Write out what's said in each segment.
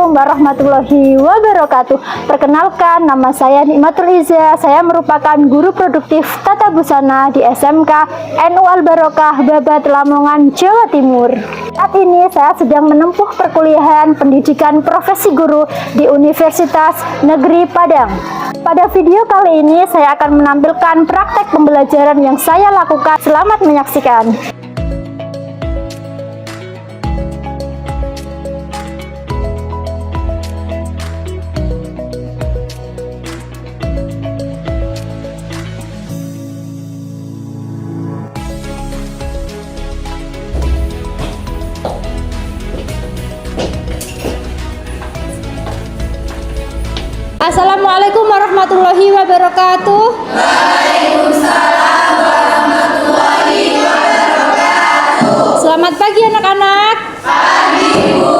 Assalamualaikum warahmatullahi wabarakatuh. Perkenalkan, nama saya Nikmatul Iza. Saya merupakan guru produktif tata busana di SMK NU Al Barokah Babat Lamongan, Jawa Timur. Saat ini saya sedang menempuh perkuliahan pendidikan profesi guru di Universitas Negeri Padang. Pada video kali ini saya akan menampilkan praktek pembelajaran yang saya lakukan. Selamat menyaksikan. Assalamualaikum warahmatullahi wabarakatuh. Waalaikumsalam warahmatullahi wabarakatuh. Selamat pagi anak-anak. Pagi, Bu.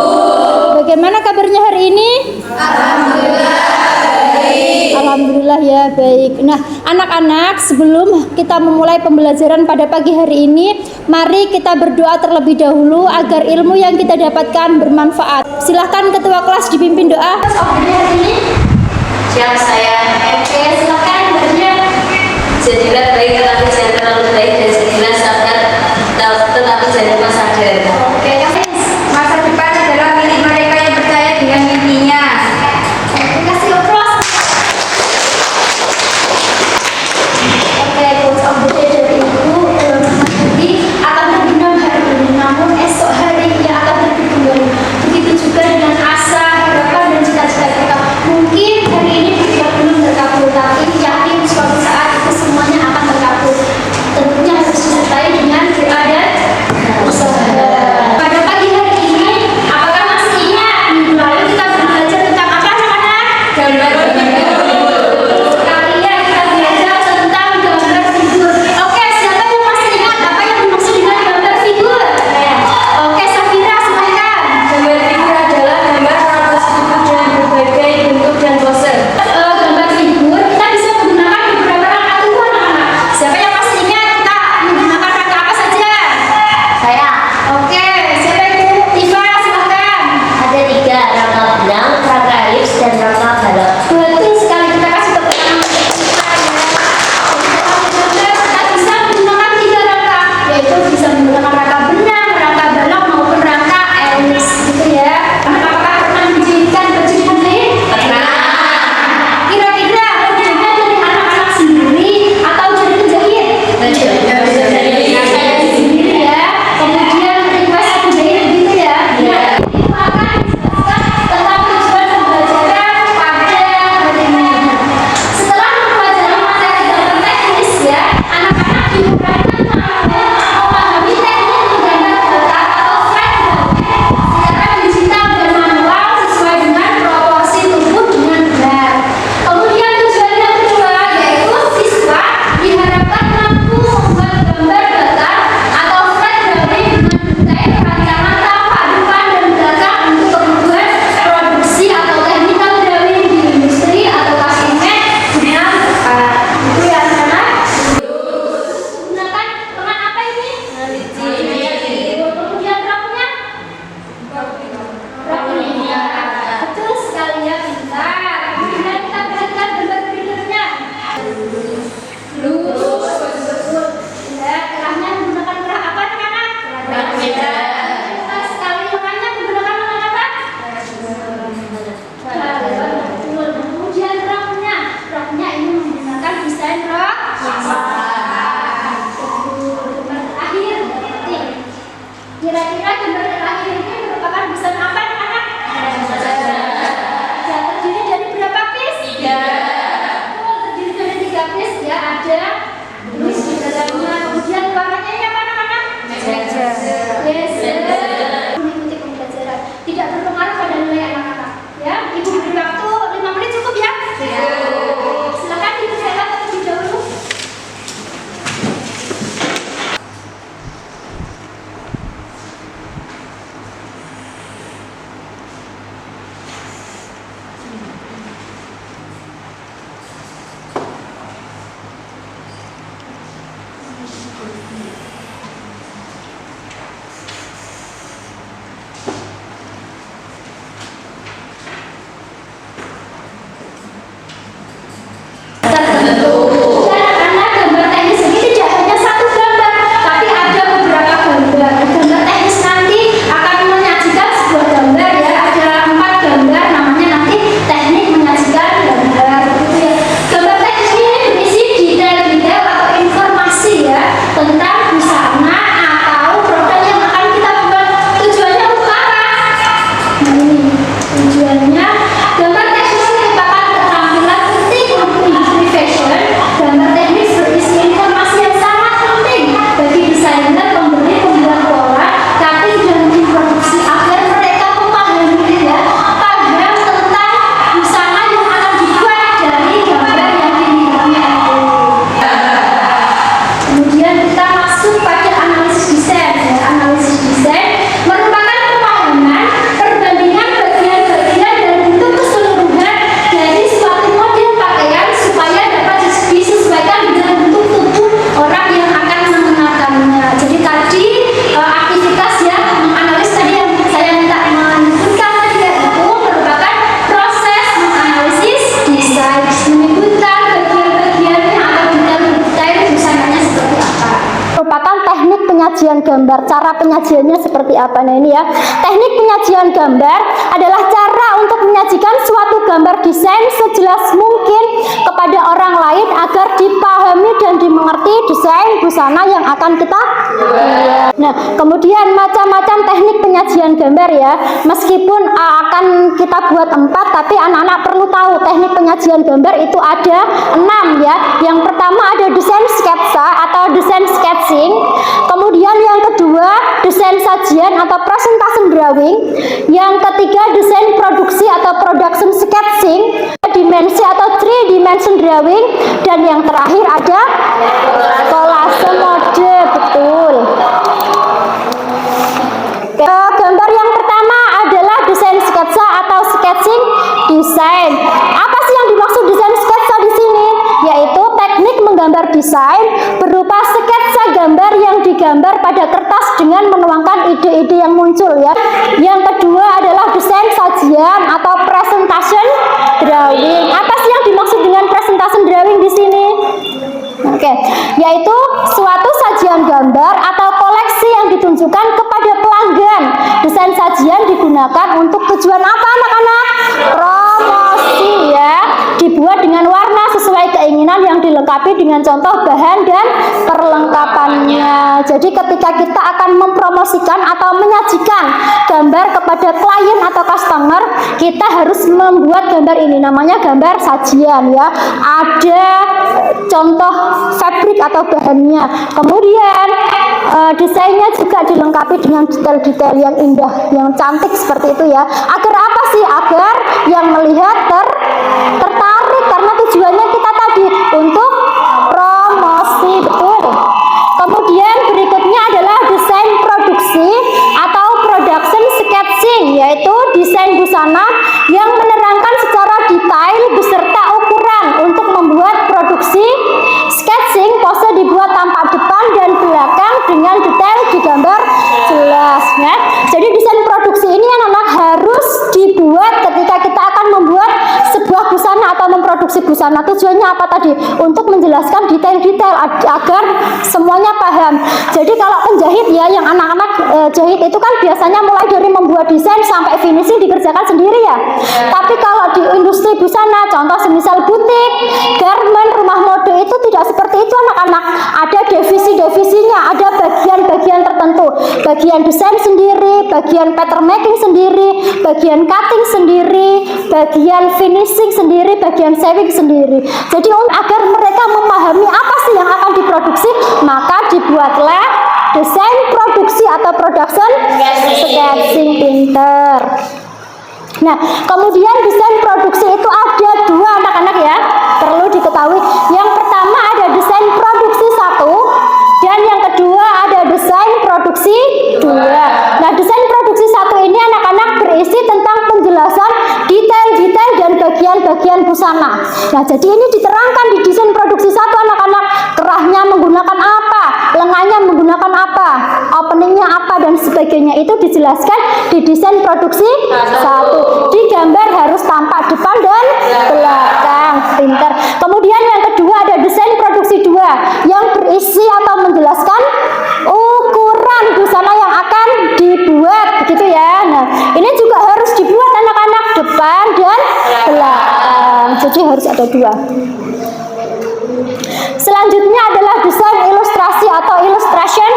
Bagaimana kabarnya hari ini? Alhamdulillah baik. Alhamdulillah ya baik. Nah anak-anak, sebelum kita memulai pembelajaran pada pagi hari ini, mari kita berdoa terlebih dahulu agar ilmu yang kita dapatkan bermanfaat. Silahkan ketua kelas dipimpin doa. Hari ini Siap saya. oke, silakan berdoa. Jadilah baik tetapi jangan terlalu baik, dan jadilah sabar tetapi jangan lupa sadar. Oke, Masa depan adalah milik mereka yang percaya dengan mimpinya. kasih aplaus. Oke, quotes of the day dari Ibu Mahdi akan terbenam hari ini, namun esok hari ia akan terbit kembali. Begitu juga dengan asa, harapan, dan cita-cita kita. Mungkin hari ini pikiran penyajian gambar. Cara penyajiannya seperti apa? Nah ini ya, teknik penyajian gambar adalah cara untuk menyajikan suatu gambar desain sejelas mungkin kepada orang lain agar dipahami dan dimengerti desain busana yang akan kita buat. Nah, kemudian macam-macam teknik penyajian gambar ya. Meskipun akan kita buat 4, tapi anak-anak perlu tahu teknik penyajian gambar itu ada 6 ya. Yang pertama ada desain sketsa atau desain sketching. Kemudian yang kedua desain sajian atau presentation drawing. Yang ketiga desain produksi atau production sketching, dimensi atau 3 dimension drawing, dan yang terakhir ada kolase mode. Betul. Gambar yang pertama adalah desain sketsa atau sketching desain. Apa sih yang dimaksud desain sketsa di sini? Yaitu teknik menggambar desain berupa sketsa gambar yang digambar pada kertas dengan menuangkan ide-ide yang muncul ya. Yang kedua adalah desain sajian atau presentation drawing. Apa sih yang dimaksud dengan presentation drawing di sini? Oke, yaitu suatu sajian gambar atau koleksi yang ditunjukkan kepada pelanggan. Desain sajian digunakan untuk tujuan apa anak-anak? Promosi ya. Dibuat dengan warna sesuai keinginan yang dilengkapi dengan contoh bahan dan perlengkapannya. Jadi ketika kita akan mempromosikan atau menyajikan gambar kepada klien atau customer, kita harus membuat gambar ini, namanya gambar sajian ya. Ada contoh fabric atau bahannya. Kemudian desainnya juga dilengkapi dengan detail-detail yang indah, yang cantik seperti itu ya. Agar apa sih? Agar yang melihat tertarik, karena tujuannya kita tadi untuk promosi. Betul. Kemudian berikutnya adalah desain produksi atau production sketching, yaitu desain busana yang menerangkan secara detail beserta ukuran. Untuk membuat produksi sketching, pose dibuat tampak depan dan belakang dengan detail digambar jelas ya. Jadi desain produksi ini anak-anak harus dibuat ketika kita akan membuat sebuah busana atau memproduksi busana. Tujuannya apa tadi? Untuk menjelaskan detail-detail agar semuanya paham. Jadi kalau penjahit ya, yang anak-anak jahit itu kan biasanya mulai dari membuat desain sampai finishing dikerjakan sendiri ya. Tapi kalau di industri busana, contoh semisal butik, garment, rumah mode, itu tidak seperti itu anak-anak. Ada divisi-divisinya, ada bagian-bagian tertentu, bagian desain sendiri, bagian pattern making sendiri, bagian cutting sendiri, bagian finishing sendiri, bagian sewing sendiri. Jadi agar mereka memahami apa sih yang akan diproduksi, maka dibuatlah desain produksi atau production sketching. Pinter. Nah, kemudian desain produksi itu ada 2 anak-anak ya, perlu diketahui. Yang pertama ada desain produksi 1, dan yang kedua ada desain produksi 2. Nah, desain produksi 1 ini anak-anak berisi tentang penjelasan detail-detail dan bagian-bagian busana. Nah, jadi ini diterangkan di desain produksi 1 anak-anak. Kerahnya menggunakan apa, lengannya menggunakan apa, openingnya apa, dan sebagainya itu dijelaskan di desain produksi 1. Digambar harus tampak depan dan belakang. Pinter. Kemudian yang kedua ada desain produksi 2 yang berisi atau menjelaskan ukuran busana yang akan dibuat, begitu ya. Nah, ini juga harus dibuat anak-anak depan dan belakang. Jadi harus ada 2. Selanjutnya adalah desain ilustrasi atau illustration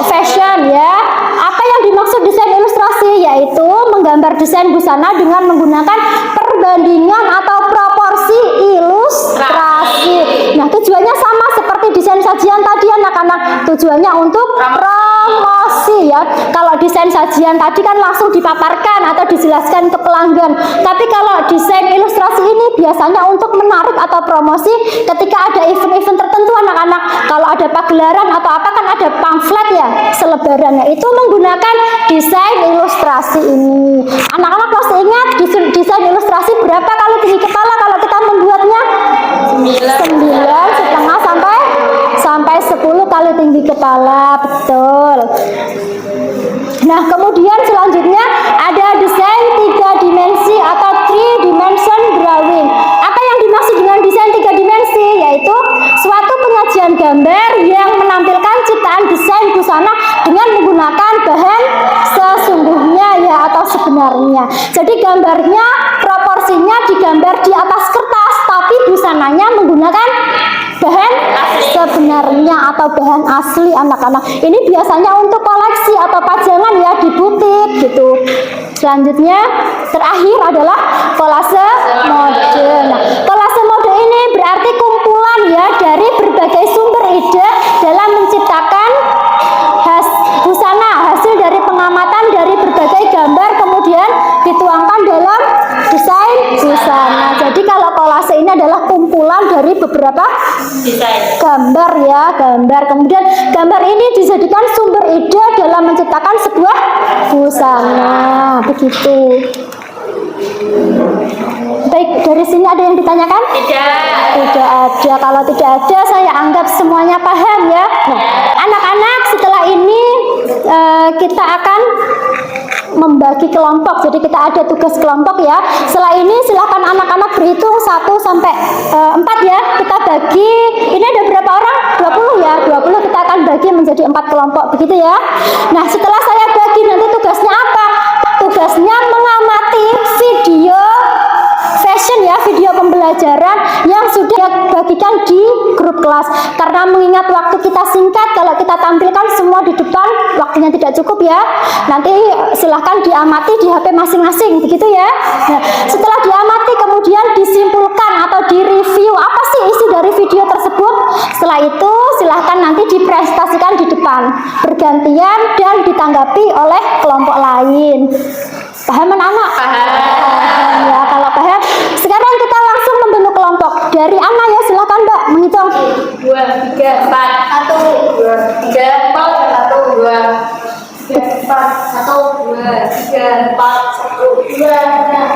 fashion ya. Apa yang dimaksud desain ilustrasi? Yaitu menggambar desain busana dengan menggunakan perbandingan atau proporsi ilustrasi. Nah, tujuannya sama seperti desain sajian tadi anak-anak. Tujuannya untuk promosi ya. Kalau desain sajian tadi kan langsung dipaparkan atau dijelaskan ke pelanggan. Tapi kalau desain ilustrasi ini biasanya untuk menarik atau promosi ketika ada event-event tertentu anak-anak. Kalau ada pagelaran atau apa kan ada pamflet ya, selebarannya itu menggunakan desain ilustrasi ini. Anak-anak masih ingat desain ilustrasi berapa kali tinggi kepala kalau kita membuatnya? 9,5 sampai 10 kali tinggi kepala. Betul. Nah, kemudian selanjutnya ada desain 3 dimensi atau 3 dimension drawing. Apa yang dimaksud dengan desain 3 dimensi? Yaitu suatu penyajian gambar yang menampilkan ciptaan desain busana sebenarnya. Jadi gambarnya, proporsinya digambar di atas kertas, tapi busananya menggunakan bahan sebenarnya atau bahan asli anak-anak. Ini biasanya untuk koleksi atau pajangan ya di butik gitu. Selanjutnya terakhir adalah kolase mode. Nah, kolase mode ini berarti kumpulan ya dari berbagai sumber ide dalam menciptakan busana hasil dari pengamatan dari berbagai gambar kemudian dituangkan dalam desain busana. Jadi kalau kolase ini adalah kumpulan dari beberapa gambar ya, gambar. Kemudian gambar ini dijadikan sumber ide dalam menciptakan sebuah busana. Begitu. Baik, dari sini ada yang ditanyakan? Tidak ada. Kalau tidak ada, saya anggap semuanya paham ya. Nah, anak-anak setelah ini kita akan membagi kelompok. Jadi kita ada tugas kelompok ya. Setelah ini silakan anak-anak berhitung 1 sampai 4 ya. Kita bagi, ini ada berapa orang? 20 ya. 20 kita akan bagi menjadi 4 kelompok begitu ya. Nah, setelah saya bagi nanti tugasnya apa? Tugasnya mengamati video fashion ya, video pembelajaran yang sudah bagikan di grup kelas. Karena mengingat waktu kita singkat, kalau kita tampilkan semua di depan waktunya tidak cukup ya. Nanti silahkan diamati di HP masing-masing begitu ya. Nah, setelah diamati kemudian disimpulkan atau direview apa sih isi dari video tersebut. Setelah itu silahkan nanti dipresentasikan di depan bergantian dan ditanggapi oleh kelompok lain. Paham anak-anak? Paham ya. Kalau paham, sekarang kita langsung membentuk kelompok. Dari Ana ya, silakan Mbak menghitung. 2, 3, 4, 1, 2, 3, 4, 1, 2, 3, 4, 1, 2, 3, 4, 1, 2,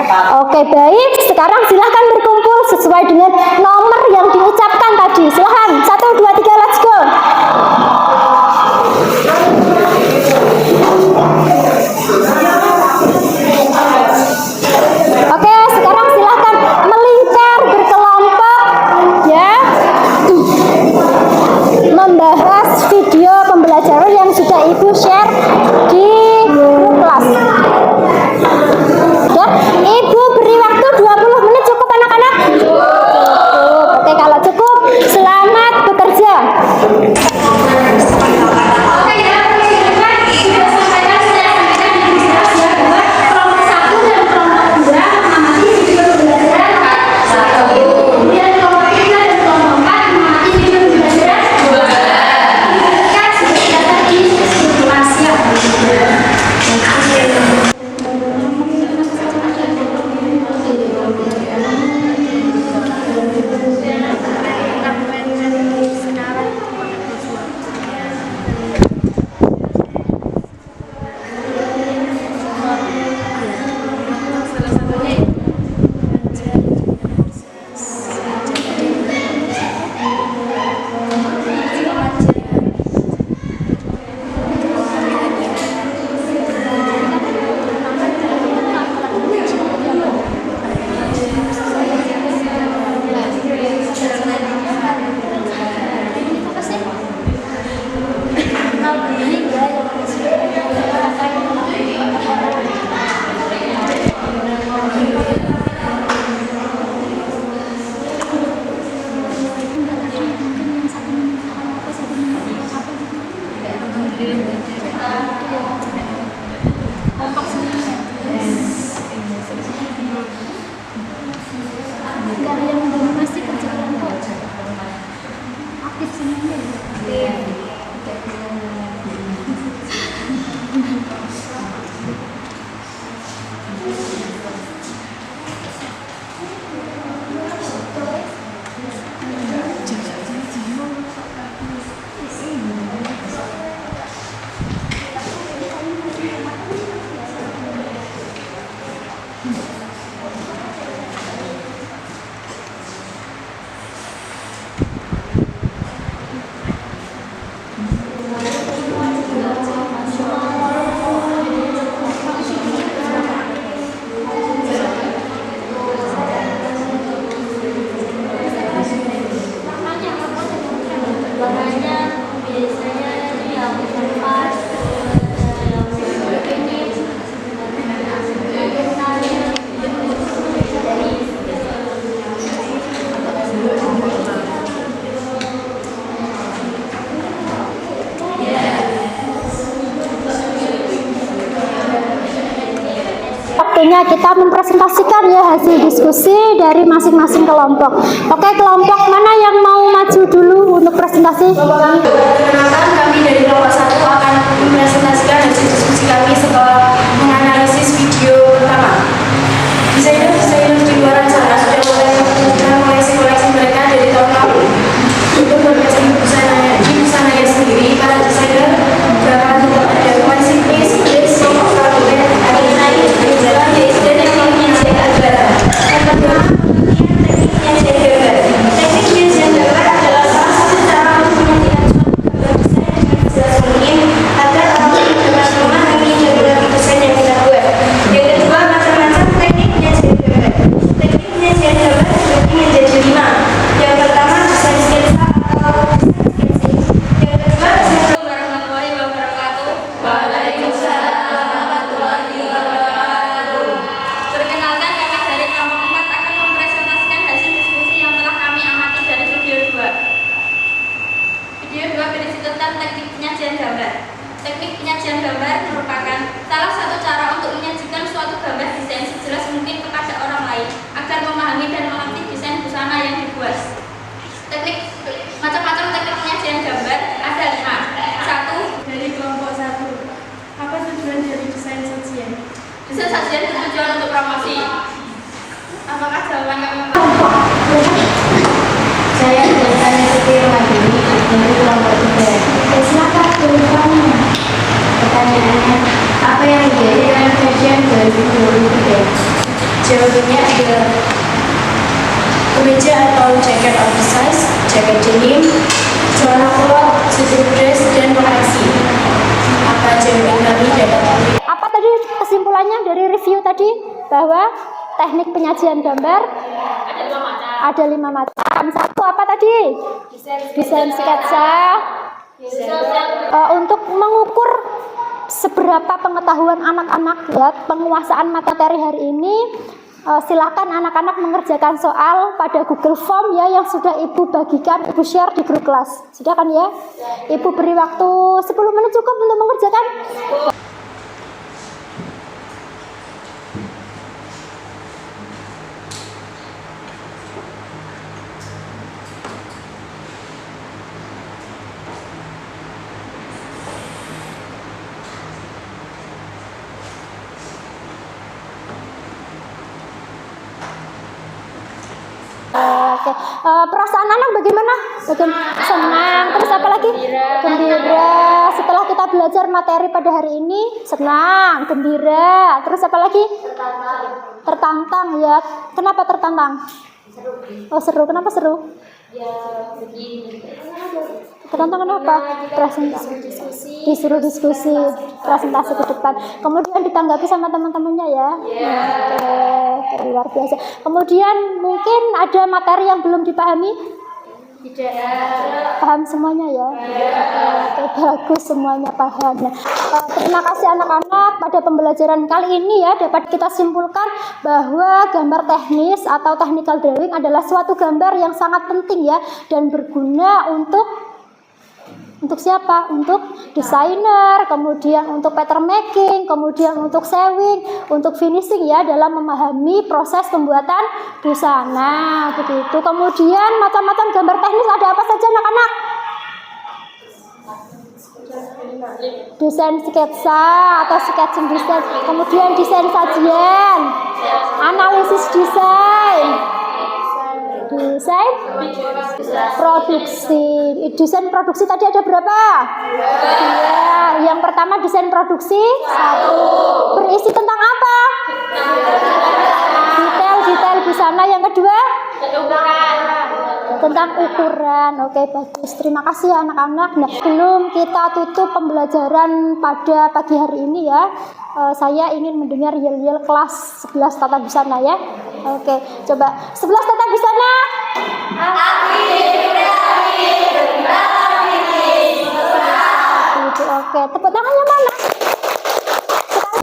4. Oke, baik. Sekarang silahkan berkumpul sesuai dengan nomor yang diucapkan tadi. Silahkan. 1, 2, 3, let's go. Oke, sekarang silahkan melingkar berkelompok ya, membahas video pembelajaran yang sudah Ibu share di grup kelas ya. Ibu beri waktu 20 menit cukup anak-anak? kita mempresentasikan ya hasil diskusi dari masing-masing kelompok. Oke, kelompok mana yang mau maju dulu untuk presentasi? Perkenalkan, kami dari kelompok 1 akan mempresentasikan hasil diskusi kami setelah menganalisis video pertama. Desainer di luar sana sudah mulai simulasi mereka dari tahun lalu. Untuk berkasih busananya sendiri, para desainer berangkat untuk ada konsepis, Teknik penyajian gambar merupakan salah satu cara untuk menyajikan suatu gambar desain sejelas mungkin kepada orang lain agar memahami dan mengerti desain busana yang dibuat. Macam-macam teknik penyajian gambar ada 5. 1. Dari kelompok 1, apa tujuan dari desain sajian? Desain sajian bertujuan untuk promosi. Apakah jawaban kamu? Saya berdasarkan seperti Madani dari kelompok 3. Silakan jawabannya. Pertanyaannya, apa yang menjadi dalam kajian 2023? Jawabannya adalah kemeja atau jacket oversize, jaket denim, celana kolot, suit dress, dan lokasi. Apa jawaban kami dapat? Apa tadi kesimpulannya dari review tadi? Bahwa teknik penyajian gambar ada 5 macam. 1 apa tadi? Desain sketsa. Untuk mengukur seberapa pengetahuan anak-anak ya penguasaan materi hari ini, silakan anak-anak mengerjakan soal pada Google Form ya yang sudah Ibu bagikan, Ibu share di grup kelas. Sudah kan ya? Ibu beri waktu 10 menit cukup untuk mengerjakan. Oke, perasaan anak bagaimana? Senang. Terus apa lagi? Gembira. Setelah kita belajar materi pada hari ini, senang, gembira. Terus apa lagi? Tertantang ya. Kenapa tertantang? Oh seru. Kenapa seru? Tertantang kenapa? Disuruh diskusi, presentasi ke depan. Kemudian ditanggapi sama teman-temannya ya. Oke, luar biasa. Kemudian mungkin ada materi yang belum dipahami? Tidak. Paham semuanya ya? Oke, bagus, semuanya paham. Nah, terima kasih anak-anak. Pada pembelajaran kali ini ya dapat kita simpulkan bahwa gambar teknis atau technical drawing adalah suatu gambar yang sangat penting ya dan berguna untuk siapa? Untuk desainer, kemudian untuk pattern making, kemudian untuk sewing, untuk finishing ya dalam memahami proses pembuatan busana begitu. Kemudian macam-macam gambar teknis ada apa saja anak-anak? Desain sketsa atau sketching desain, kemudian desain sajian, analisis desain, desain produksi. Desain produksi tadi ada berapa? 2. Yang pertama desain produksi 1. Berisi tentang apa? Detail busana. Yang kedua tentang ukuran. Oke, bagus. Terima kasih anak-anak. Nah, sebelum kita tutup pembelajaran pada pagi hari ini ya, saya ingin mendengar yel-yel kelas 11 tata busana ya. Oke, coba 11 tata busana. Oke, tepuk tangannya mana?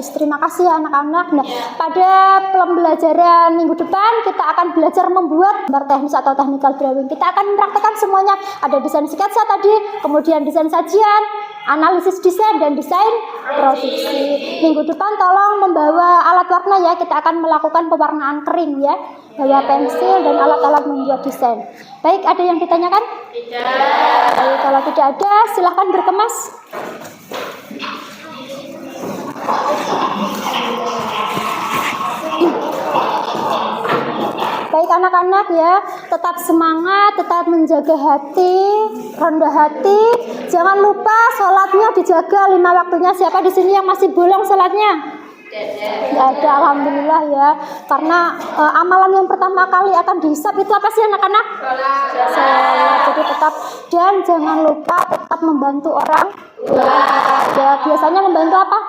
Terima kasih anak-anak. Nah, pada pembelajaran minggu depan kita akan belajar membuat gambar teknis atau technical drawing. Kita akan mempraktekkan semuanya. Ada desain sketsa tadi, kemudian desain sajian, analisis desain dan desain produksi. Minggu depan tolong membawa alat warna ya, kita akan melakukan pewarnaan kering ya, bawa pensil dan alat-alat membuat desain. Baik, ada yang ditanyakan? Tidak. Baik, kalau tidak ada silahkan berkemas. Baik anak-anak ya, tetap semangat, tetap menjaga hati, rendah hati. Jangan lupa sholatnya dijaga 5 waktunya. Siapa di sini yang masih bolong sholatnya? Tidak ada, alhamdulillah ya. Karena amalan yang pertama kali akan dihisap itu apa sih anak-anak? Sholat. Jadi tetap, dan jangan lupa tetap membantu orang. Ya, biasanya membantu apa?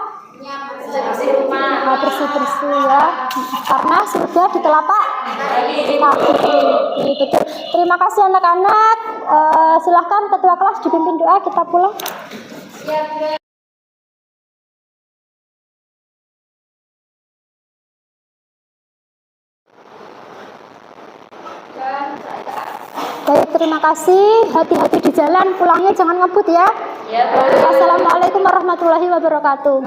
Bersih-bersih ya, karena surga di telapak kaki. Betul. Terima kasih anak-anak. Silahkan ketua kelas dipimpin doa, kita pulang. Baik, terima kasih. Hati-hati di jalan, pulangnya jangan ngebut ya. Assalamualaikum warahmatullahi wabarakatuh.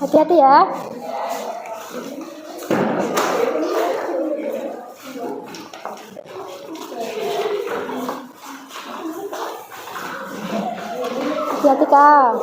Hati-hati ya. Hati-hati Kak.